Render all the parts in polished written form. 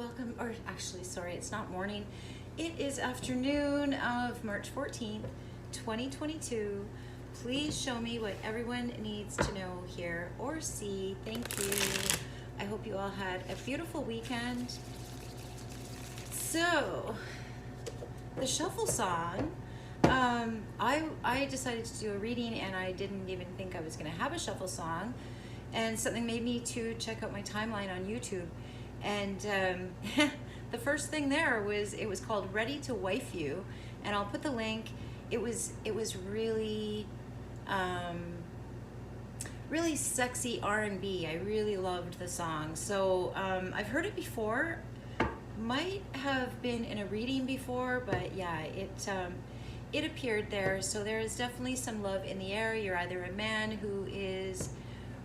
welcome, or actually, sorry, it's not morning. It is afternoon of March 14th, 2022. Please show me what everyone needs to know, hear, or see. Thank you. I hope you all had a beautiful weekend. So, the shuffle song, I decided to do a reading and I didn't even think I was going to have a shuffle song. And something made me to check out my timeline on YouTube. And the first thing there was, it was called Ready to Wife You. And I'll put the link. It was really, really sexy R&B. I really loved the song. So I've heard it before. Might have been in a reading before, but yeah, it appeared there. So there is definitely some love in the air. You're either a man who is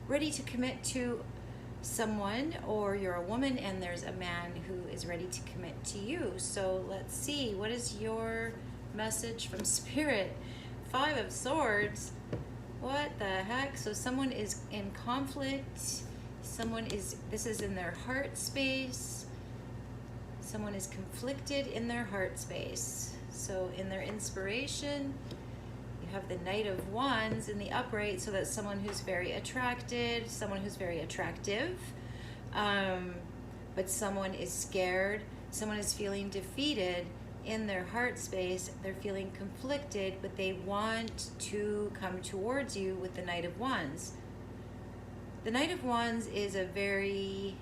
ready to commit to someone, or you're a woman and there's a man who is ready to commit to you. So let's see, what is your message from Spirit? Five of Swords. What the heck? So someone is in conflict. This is in their heart space. Someone is conflicted in their heart space. So in their inspiration, you have the Knight of Wands in the upright, so that's someone who's very attracted, someone who's very attractive, but someone is scared, someone is feeling defeated in their heart space, they're feeling conflicted, but they want to come towards you with the Knight of Wands. The Knight of Wands is a very,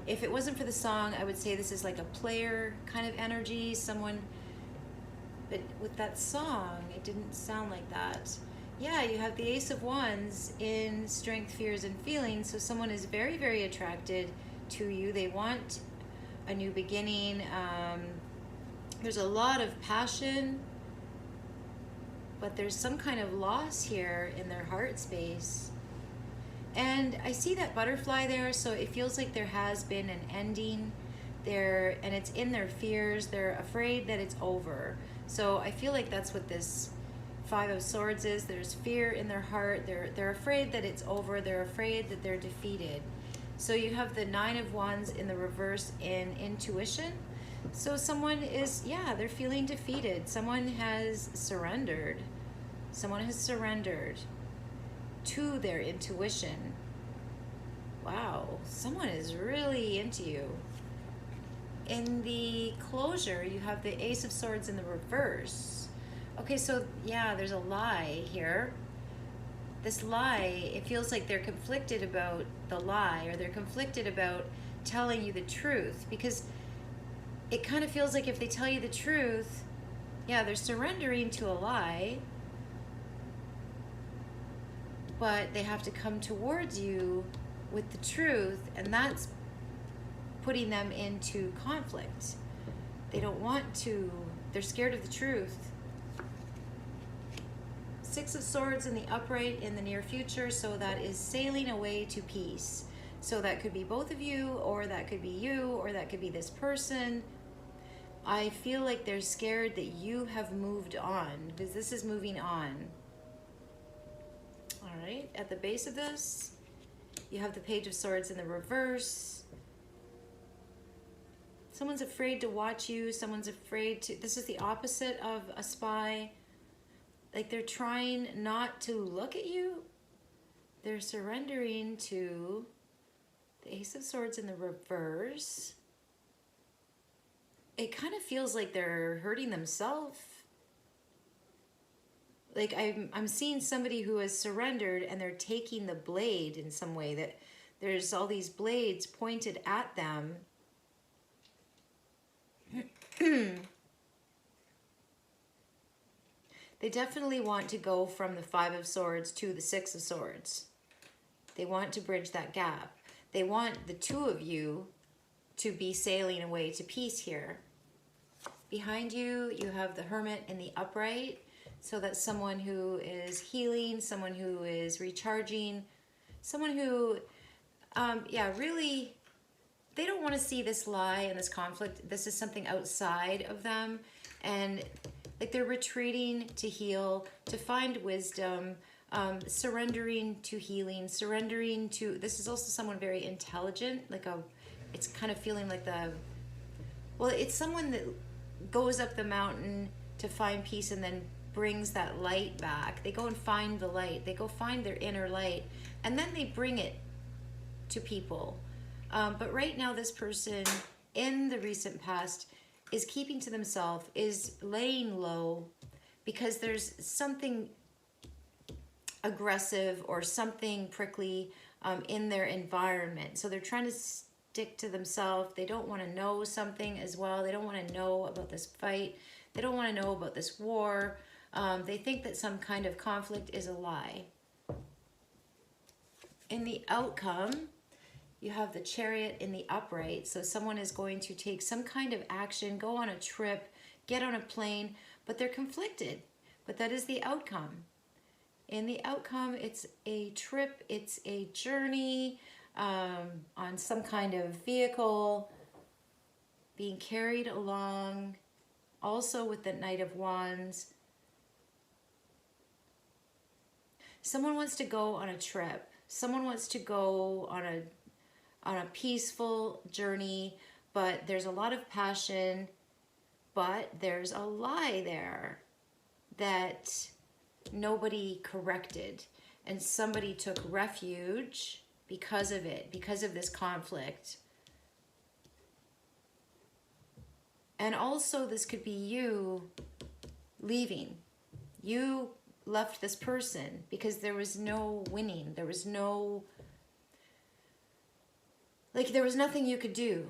if it wasn't for the song, I would say this is like a player kind of energy, someone. But with that song, it didn't sound like that. Yeah, you have the Ace of Wands in Strength, Fears, and Feelings. So someone is very, very attracted to you. They want a new beginning. There's a lot of passion, but there's some kind of loss here in their heart space. And I see that butterfly there, so it feels like there has been an ending there, and it's in their fears. They're afraid that it's over. So I feel like that's what this Five of Swords is. There's fear in their heart. They're afraid that it's over. They're afraid that they're defeated. So you have the Nine of Wands in the reverse in intuition. So someone is, yeah, they're feeling defeated. Someone has surrendered. Someone has surrendered to their intuition. Wow, someone is really into you. In the closure, you have the Ace of Swords in the reverse. Okay, so yeah, there's a lie here. This lie, it feels like they're conflicted about the lie, or they're conflicted about telling you the truth, because it kind of feels like if they tell you the truth, yeah, they're surrendering to a lie, but they have to come towards you with the truth, and that's putting them into conflict. They don't want to, they're scared of the truth. Six of Swords in the upright in the near future, so that is sailing away to peace. So that could be both of you, or that could be you, or that could be this person. I feel like they're scared that you have moved on, because this is moving on. All right, at the base of this, you have the Page of Swords in the reverse. Someone's afraid to watch you. Someone's afraid to, this is the opposite of a spy. Like they're trying not to look at you. They're surrendering to the Ace of Swords in the reverse. It kind of feels like they're hurting themselves. Like I'm seeing somebody who has surrendered and they're taking the blade in some way, that there's all these blades pointed at them. They definitely want to go from the Five of Swords to the Six of Swords. They want to bridge that gap. They want the two of you to be sailing away to peace here. Behind you, you have the Hermit in the upright. So that's someone who is healing, someone who is recharging, someone who, yeah, really, they don't want to see this lie and this conflict. This is something outside of them. And like they're retreating to heal, to find wisdom, surrendering to healing, surrendering to, this is also someone very intelligent, like a it's kind of feeling like well, it's someone that goes up the mountain to find peace and then brings that light back. They go and find the light. They go find their inner light, and then they bring it to people. But right now, this person in the recent past is keeping to themselves, is laying low, because there's something aggressive or something prickly in their environment. So they're trying to stick to themselves. They don't want to know something as well. They don't want to know about this fight. They don't want to know about this war. They think that some kind of conflict is a lie. In the outcome, you have the Chariot in the upright. So someone is going to take some kind of action, go on a trip, get on a plane, but they're conflicted. But that is the outcome. In the outcome, it's a trip, it's a journey on some kind of vehicle, being carried along, also with the Knight of Wands. Someone wants to go on a trip. Someone wants to go on a peaceful journey, but there's a lot of passion, but there's a lie there that nobody corrected, and somebody took refuge because of it, because of this conflict. And also this could be you leaving. You left this person because there was no winning. There was no, like, there was nothing you could do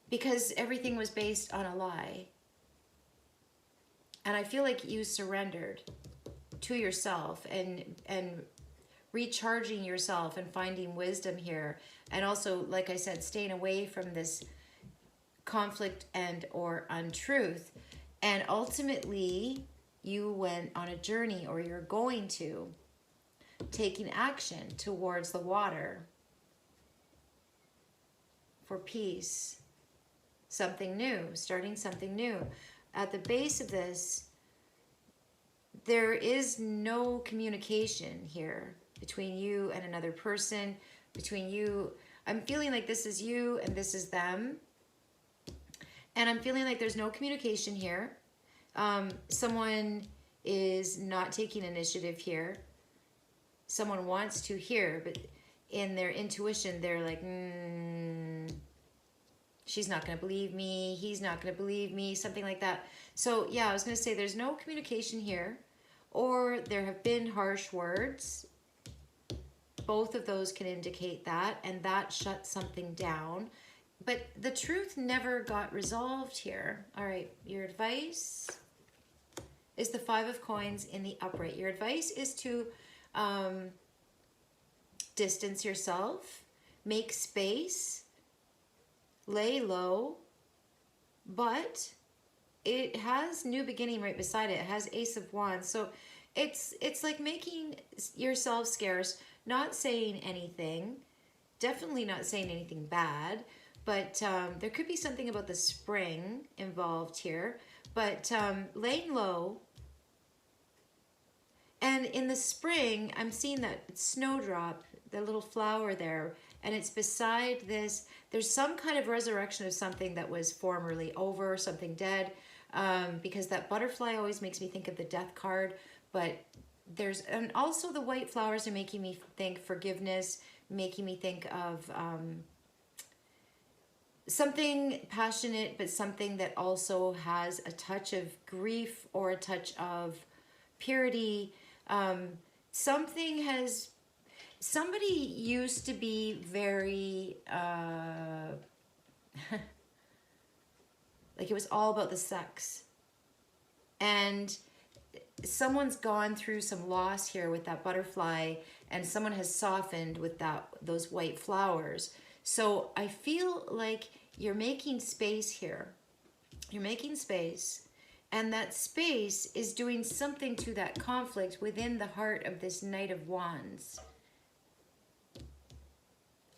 because everything was based on a lie. And I feel like you surrendered to yourself and recharging yourself and finding wisdom here. And also, like I said, staying away from this conflict and or untruth. And ultimately, you went on a journey, or you're going to, taking action towards the water for peace, something new, starting something new. At the base of this, there is no communication here between you and another person, between you. I'm feeling like this is you and this is them. And I'm feeling like there's no communication here. Someone is not taking initiative here. Someone wants to hear, but in their intuition, they're like, she's not going to believe me. He's not going to believe me, something like that. So yeah, I was going to say there's no communication here, or there have been harsh words. Both of those can indicate that, and that shuts something down. But the truth never got resolved here. All right, your advice is the Five of Coins in the upright. Your advice is to distance yourself, make space, lay low, but it has new beginning right beside it. It has Ace of Wands. So it's like making yourself scarce, not saying anything, definitely not saying anything bad, but there could be something about the spring involved here, but laying low. And in the spring, I'm seeing that snowdrop, the little flower there, and it's beside this. There's some kind of resurrection of something that was formerly over, something dead, because that butterfly always makes me think of the death card. But there's, and also the white flowers are making me think forgiveness, making me think of something passionate, but something that also has a touch of grief or a touch of purity. Somebody used to be very, like it was all about the sex. And someone's gone through some loss here with that butterfly, and someone has softened with those white flowers. So I feel like you're making space here. You're making space. And that space is doing something to that conflict within the heart of this Knight of Wands.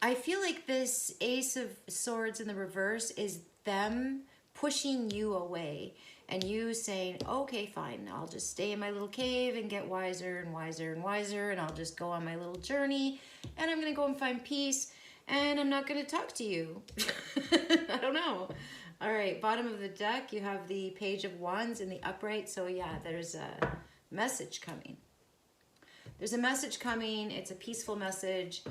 I feel like this Ace of Swords in the reverse is them pushing you away. And you saying, okay, fine, I'll just stay in my little cave and get wiser and wiser and wiser. And I'll just go on my little journey. And I'm going to go and find peace. And I'm not going to talk to you. I don't know. All right, bottom of the deck, you have the Page of Wands in the upright. So yeah, there's a message coming. There's a message coming. It's a peaceful message.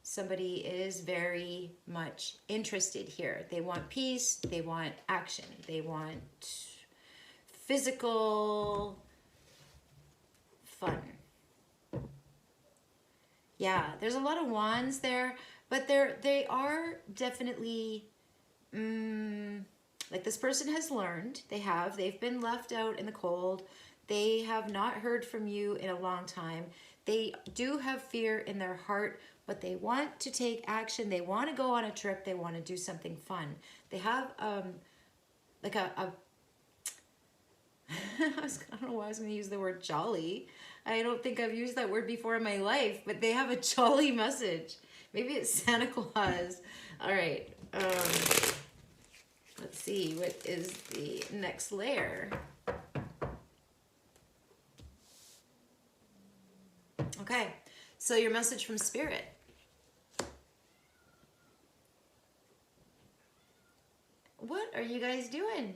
Somebody is very much interested here. They want peace. They want action. They want physical fun. Yeah, there's a lot of wands there, but they are definitely like this person has learned. They've been left out in the cold. They have not heard from you in a long time. They do have fear in their heart, but they want to take action. They want to go on a trip. They want to do something fun. They have like a I don't know why I was going to use the word jolly. I don't think I've used that word before in my life, but they have a jolly message. Maybe it's Santa Claus. All right. Let's see. What is the next layer? Okay. So your message from Spirit. What are you guys doing?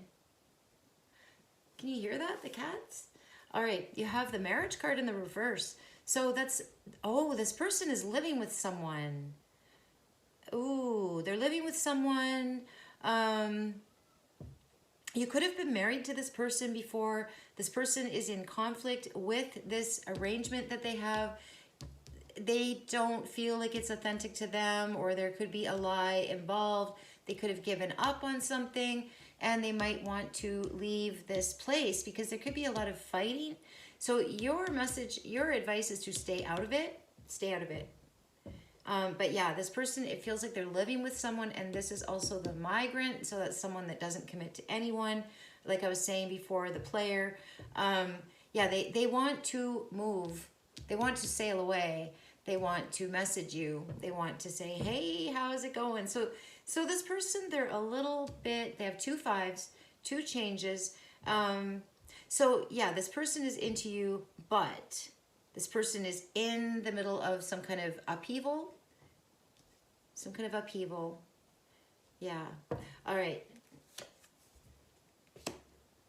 Can you hear that? The cats? All right, you have the marriage card in the reverse. So that's, oh, this person is living with someone. Ooh, they're living with someone. You could have been married to this person before. This person is in conflict with this arrangement that they have. They don't feel like it's authentic to them, or there could be a lie involved. They could have given up on something, and they might want to leave this place because there could be a lot of fighting. So your message, your advice is to stay out of it. Stay out of it. But yeah, this person, it feels like they're living with someone, and this is also the migrant. So that's someone that doesn't commit to anyone. Like I was saying before, the player. Yeah, they want to move. They want to sail away. They want to message you. They want to say, hey, how's it going? So this person, they're a little bit, they have 2 5s, 2 changes. So yeah, this person is into you, but this person is in the middle of some kind of upheaval. Some kind of upheaval. Yeah. All right.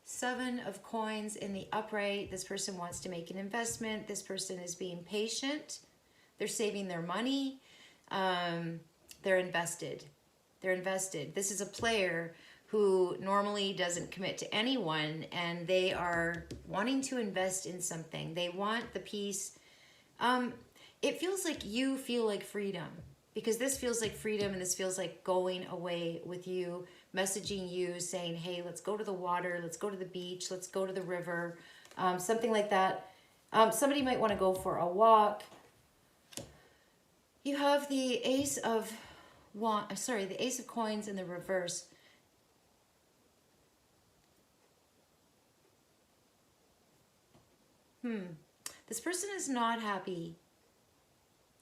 7 of coins in the upright. This person wants to make an investment. This person is being patient. They're saving their money. They're invested. They're invested. This is a player who normally doesn't commit to anyone, and they are wanting to invest in something. They want the peace. It feels like you feel like freedom, because this feels like freedom, and this feels like going away with you, messaging you, saying, hey, let's go to the water, let's go to the beach, let's go to the river, something like that. Somebody might want to go for a walk. You have the Ace of the Ace of Coins in the reverse. This person is not happy.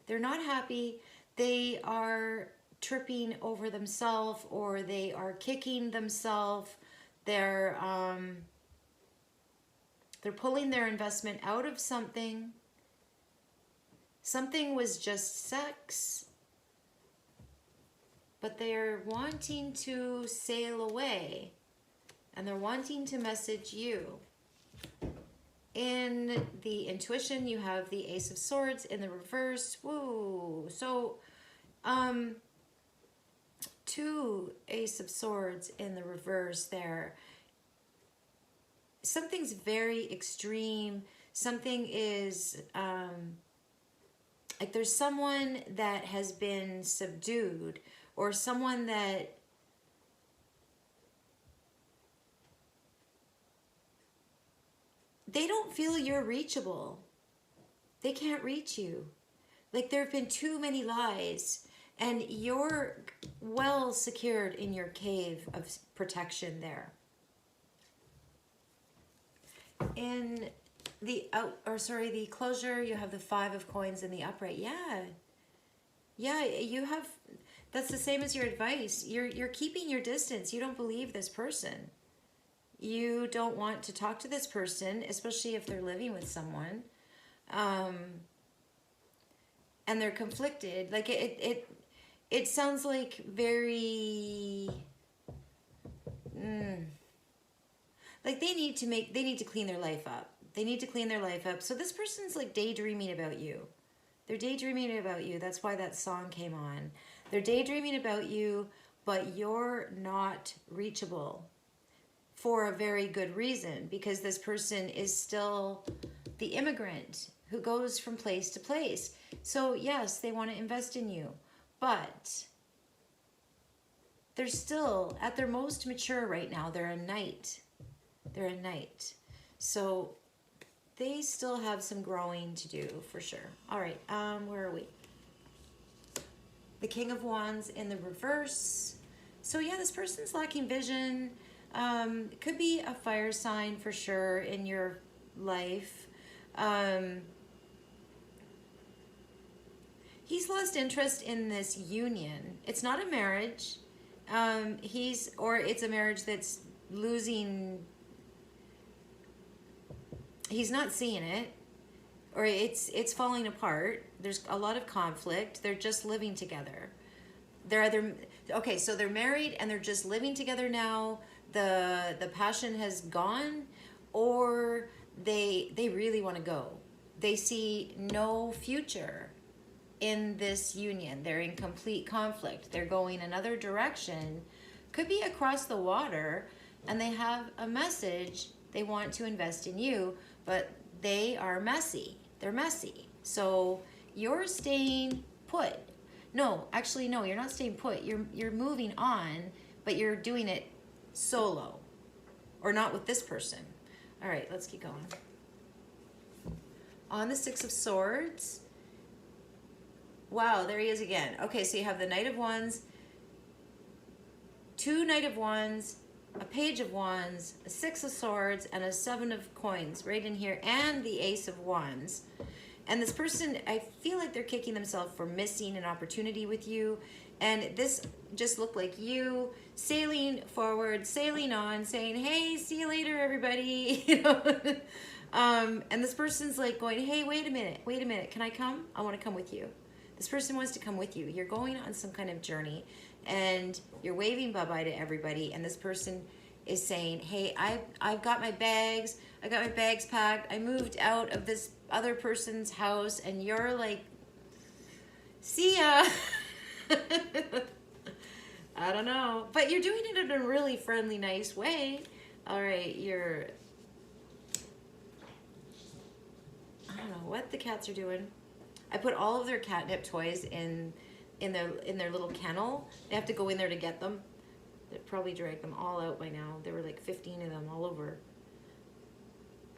They're not happy. They are tripping over themselves, or they are kicking themselves. They're pulling their investment out of something. Something was just sex, but they're wanting to sail away, and they're wanting to message you. In the intuition, you have the Ace of Swords in the reverse. Woo! So, 2 Ace of Swords in the reverse there. Something's very extreme. Something is, like there's someone that has been subdued, or someone that they don't feel you're reachable. They can't reach you. Like there have been too many lies, and you're well secured in your cave of protection there. In the the closure, you have the 5 of coins in the upright. Yeah, you have, that's the same as your advice. You're keeping your distance. You don't believe this person. You don't want to talk to this person, especially if they're living with someone. And they're conflicted. Like it sounds like very, mm, like they need to clean their life up. They need to clean their life up. So this person's like daydreaming about you. They're daydreaming about you. That's why that song came on. They're daydreaming about you, but you're not reachable for a very good reason, because this person is still the immigrant who goes from place to place. So yes, they want to invest in you, but they're still at their most mature right now. They're a knight. They're a knight. So they still have some growing to do for sure. All right, where are we? The King of Wands in the reverse. So yeah, this person's lacking vision. It could be a fire sign for sure in your life. He's lost interest in this union. It's not a marriage. Or it's a marriage that's losing. He's not seeing it, or it's falling apart. There's a lot of conflict. They're just living together. They're either, okay, so they're married and they're just living together now. The passion has gone, or they really want to go. They see no future in this union. They're in complete conflict. They're going another direction, could be across the water, and they have a message. They want to invest in you, but they are messy. They're messy. So you're staying put. No, actually, no, you're not staying put. You're moving on, but you're doing it solo, or not with this person. All right, let's keep going. On the Six of Swords. Wow, there he is again. Okay, so you have the Knight of Wands, two Knight of Wands, a Page of Wands, a Six of Swords, and a Seven of Coins right in here, and the Ace of Wands. And this person, I feel like they're kicking themselves for missing an opportunity with you. And this just looked like you sailing forward, sailing on, saying, hey, see you later, everybody. You know? And this person's like going, hey, wait a minute, can I come? I want to come with you. This person wants to come with you. You're going on some kind of journey, and you're waving bye-bye to everybody, and this person is saying, hey, I've got my bags. I got my bags packed. I moved out of this other person's house, and you're like, see ya. I don't know. But you're doing it in a really friendly, nice way. All right, I don't know what the cats are doing. I put all of their catnip toys in their little kennel. They have to go in there to get them. They probably dragged them all out by now. There were like 15 of them all over.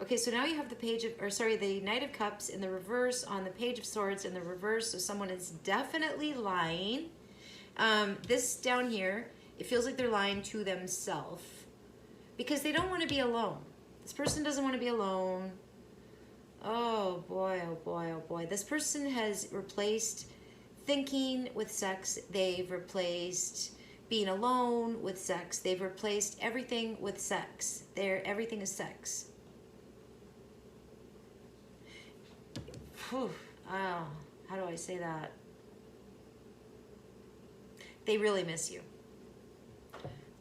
Okay, so now you have the Knight of Cups in the reverse on the Page of Swords in the reverse. So someone is definitely lying. This down here, it feels like they're lying to themselves because they don't want to be alone. This person doesn't want to be alone. Oh boy, oh boy, oh boy. This person has replaced thinking with sex. They've replaced being alone with sex. They've replaced everything with sex. Everything is sex. Whew. Oh, how do I say that? They really miss you.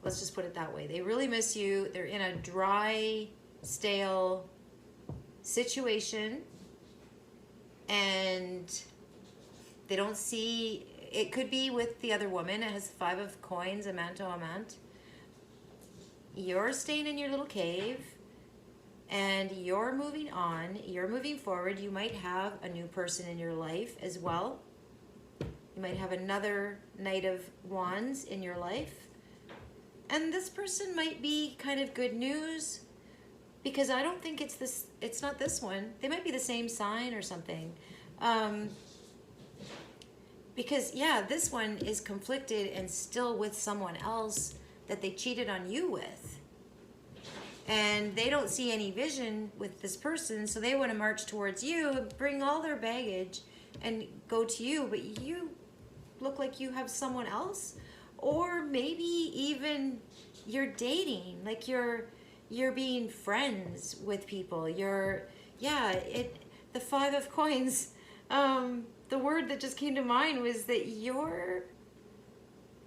Let's just put it that way. They really miss you. They're in a dry, stale situation, and they don't see, it could be with the other woman. It has 5 of coins, amant, amant. You're staying in your little cave, and you're moving on. You're moving forward. You might have a new person in your life as well. You might have another Knight of Wands in your life. And this person might be kind of good news, because I don't think it's not this one. They might be the same sign or something. Because yeah, this one is conflicted and still with someone else that they cheated on you with. And they don't see any vision with this person, so they want to march towards you, bring all their baggage, and go to you, but you look like you have someone else. Or maybe even you're dating, like you're being friends with people. The 5 of coins, the word that just came to mind was that you're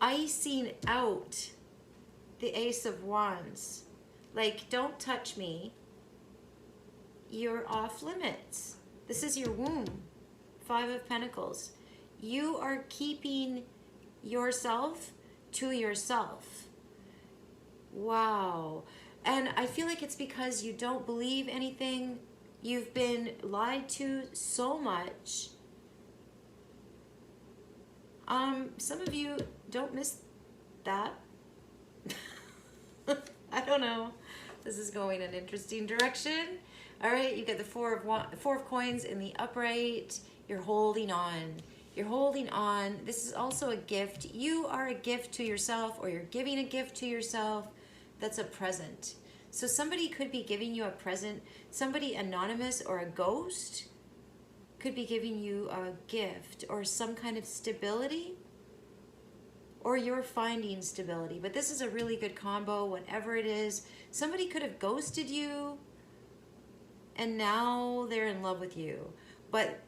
icing out the Ace of Wands. Like, don't touch me. You're off limits. This is your womb. Five of Pentacles. You are keeping yourself to yourself. Wow. And I feel like it's because you don't believe anything. You've been lied to so much. Some of you don't miss that. I don't know. This is going an interesting direction. All right, you get the Four of Coins in the upright. You're holding on. You're holding on. This is also a gift. You are a gift to yourself, or you're giving a gift to yourself. That's a present. So somebody could be giving you a present. Somebody anonymous or a ghost could be giving you a gift or some kind of stability, or you're finding stability. But this is a really good combo, whatever it is. Somebody could have ghosted you and now they're in love with you. But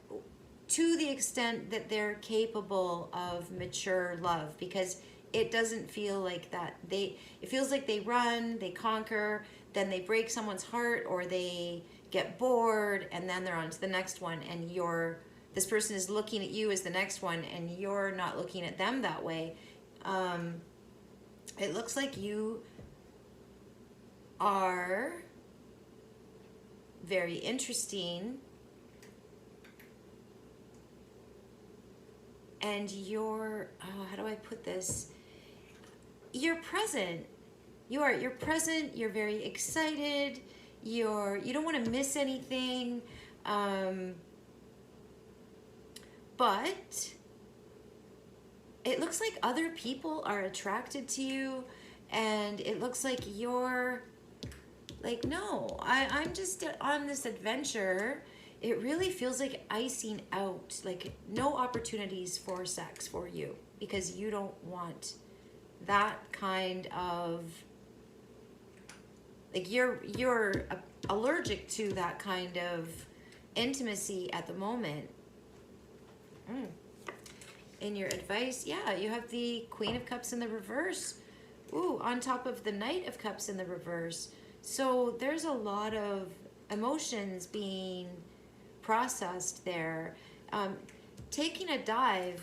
to the extent that they're capable of mature love, because it doesn't feel like that. It feels like they run, they conquer, then they break someone's heart, or they get bored, and then they're on to the next one, and this person is looking at you as the next one, and you're not looking at them that way. It looks like you are very interesting, and you're, how do I put this? You're present. You're present. You're very excited. You don't want to miss anything. But it looks like other people are attracted to you, and it looks like you're like, no, I'm just on this adventure. It really feels like icing out, like no opportunities for sex for you, because you don't want that kind of, like, you're allergic to that kind of intimacy at the moment. In your advice, yeah, you have the Queen of Cups in the reverse. Ooh, on top of the Knight of Cups in the reverse. So there's a lot of emotions being processed there. Taking a dive,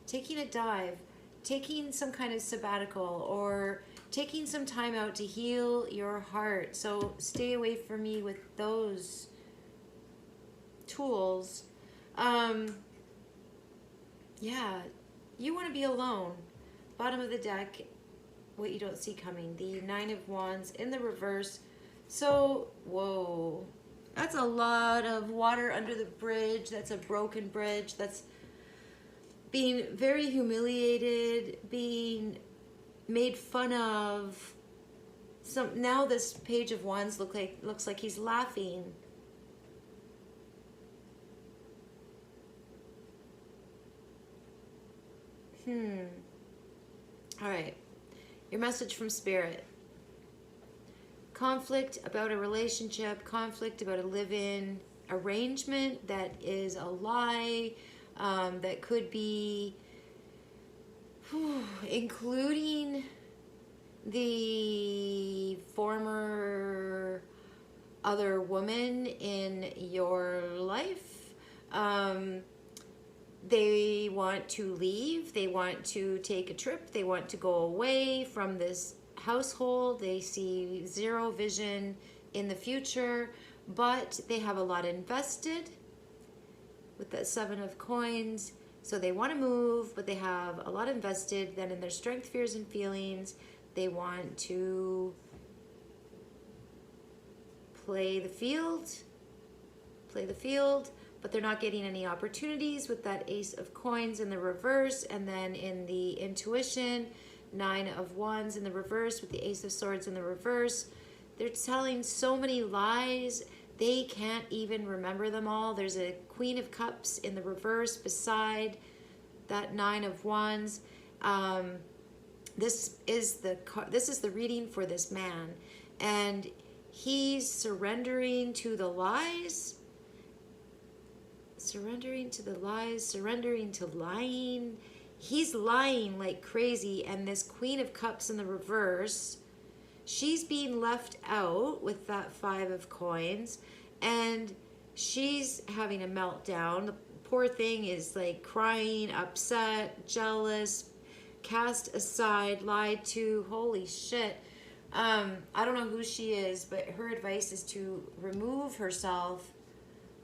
taking some kind of sabbatical, or taking some time out to heal your heart. So stay away from me with those tools. Yeah, you want to be alone. Bottom of the deck, what you don't see coming. The Nine of Wands in the reverse. So, whoa. That's a lot of water under the bridge. That's a broken bridge. That's being very humiliated, being made fun of. So now this Page of Wands looks like he's laughing. All right. Your message from Spirit. Conflict about a relationship, conflict about a live-in arrangement that is a lie, that could be including the former other woman in your life. They want to leave, they want to take a trip, they want to go away from this household. They see zero vision in the future, but they have a lot invested with the Seven of Coins. So they want to move, but they have a lot invested. Then in their strength, fears, and feelings, they want to play the field, but they're not getting any opportunities with that Ace of Coins in the reverse. And then in the intuition, Nine of Wands in the reverse with the Ace of Swords in the reverse. They're telling so many lies, they can't even remember them all. There's a Queen of Cups in the reverse beside that Nine of Wands. This is the reading for this man, and he's surrendering to the lies. Surrendering to the lies, surrendering to lying. he's lying like crazy, and this Queen of Cups in the reverse, she's being left out with that 5 of coins, and she's having a meltdown. The poor thing is like crying, upset, jealous, cast aside, lied to. Holy shit. I don't know who she is, but her advice is to remove herself.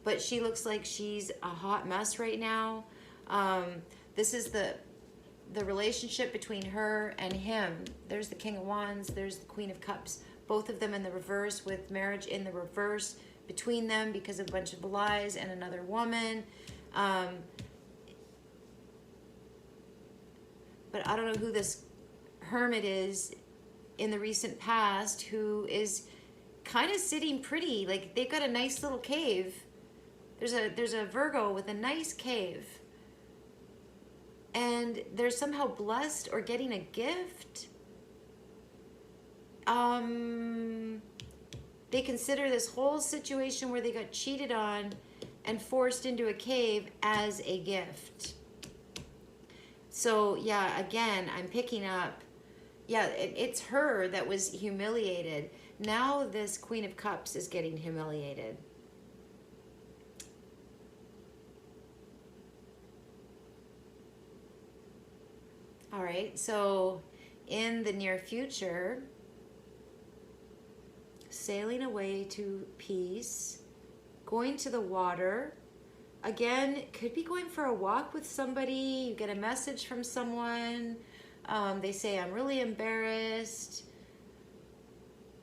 But she looks like she's a hot mess right now. This is the relationship between her and him. There's the King of Wands, there's the Queen of Cups, both of them in the reverse, with marriage in the reverse between them because of a bunch of lies and another woman. But I don't know who this hermit is in the recent past who is kind of sitting pretty. Like, they've got a nice little cave. There's a Virgo with a nice cave. And they're somehow blessed or getting a gift. They consider this whole situation where they got cheated on and forced into a cave as a gift. So yeah, again, I'm picking up, yeah, it's her that was humiliated. Now this Queen of Cups is getting humiliated. All right, so in the near future, sailing away to peace, going to the water. Again, could be going for a walk with somebody. You get a message from someone. They say, I'm really embarrassed.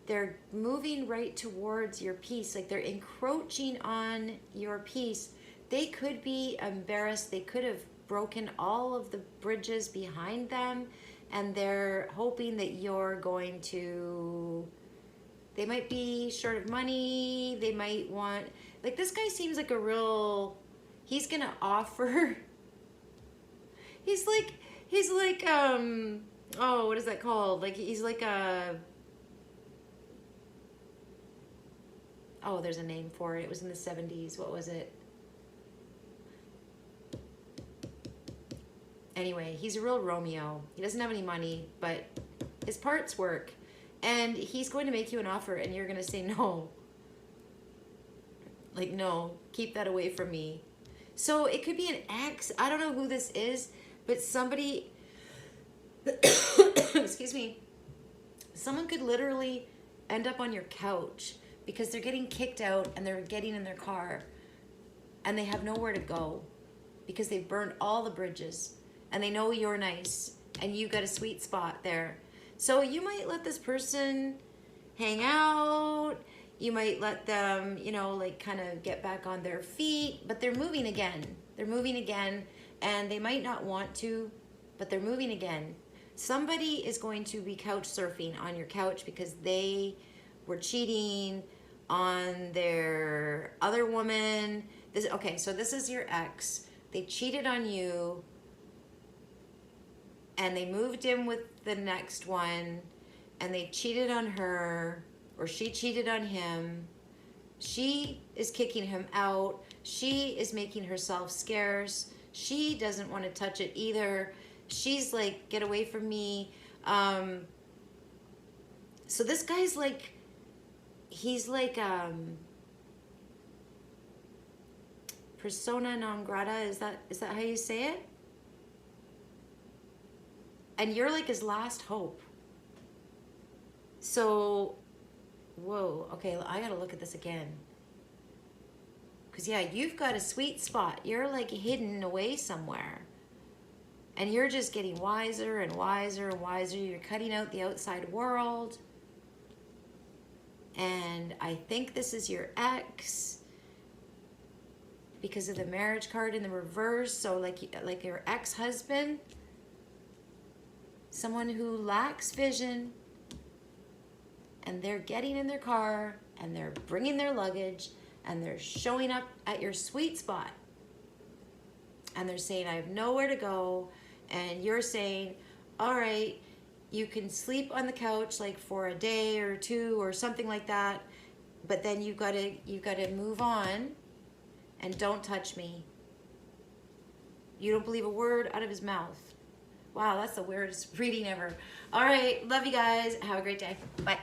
They're moving right towards your peace. Like, they're encroaching on your peace. They could be embarrassed. They could have broken all of the bridges behind them, and they're hoping that you're going to, they might be short of money. They might want, like, this guy seems like a real, he's gonna offer, he's like oh, what is that called? Like, he's like a, oh, there's a name for it. It was in the 70s. What was it? Anyway, he's a real Romeo. He doesn't have any money, but his parts work. And he's going to make you an offer, and you're going to say no. Like, no, keep that away from me. So it could be an ex. I don't know who this is, but somebody, excuse me, someone could literally end up on your couch because they're getting kicked out and they're getting in their car and they have nowhere to go because they've burned all the bridges. And they know you're nice and you got a sweet spot there. So you might let this person hang out. You might let them, you know, like kind of get back on their feet, but they're moving again. They're moving again, and they might not want to, but they're moving again. Somebody is going to be couch surfing on your couch because they were cheating on their other woman. Okay, so this is your ex. They cheated on you, and they moved in with the next one, and they cheated on her, or she cheated on him. She is kicking him out. She is making herself scarce. She doesn't want to touch it either. She's like, get away from me. So this guy's like, he's like persona non grata. Is that how you say it? And you're like his last hope. So, whoa, okay, I gotta look at this again. Because, yeah, you've got a sweet spot. You're like hidden away somewhere. And you're just getting wiser and wiser and wiser. You're cutting out the outside world. And I think this is your ex because of the marriage card in the reverse. So like your ex-husband, someone who lacks vision, and they're getting in their car and they're bringing their luggage and they're showing up at your sweet spot. And they're saying, I have nowhere to go. And you're saying, all right, you can sleep on the couch like for a day or two or something like that, but then you gotta move on and don't touch me. You don't believe a word out of his mouth. Wow, that's the weirdest reading ever. All right, love you guys. Have a great day. Bye.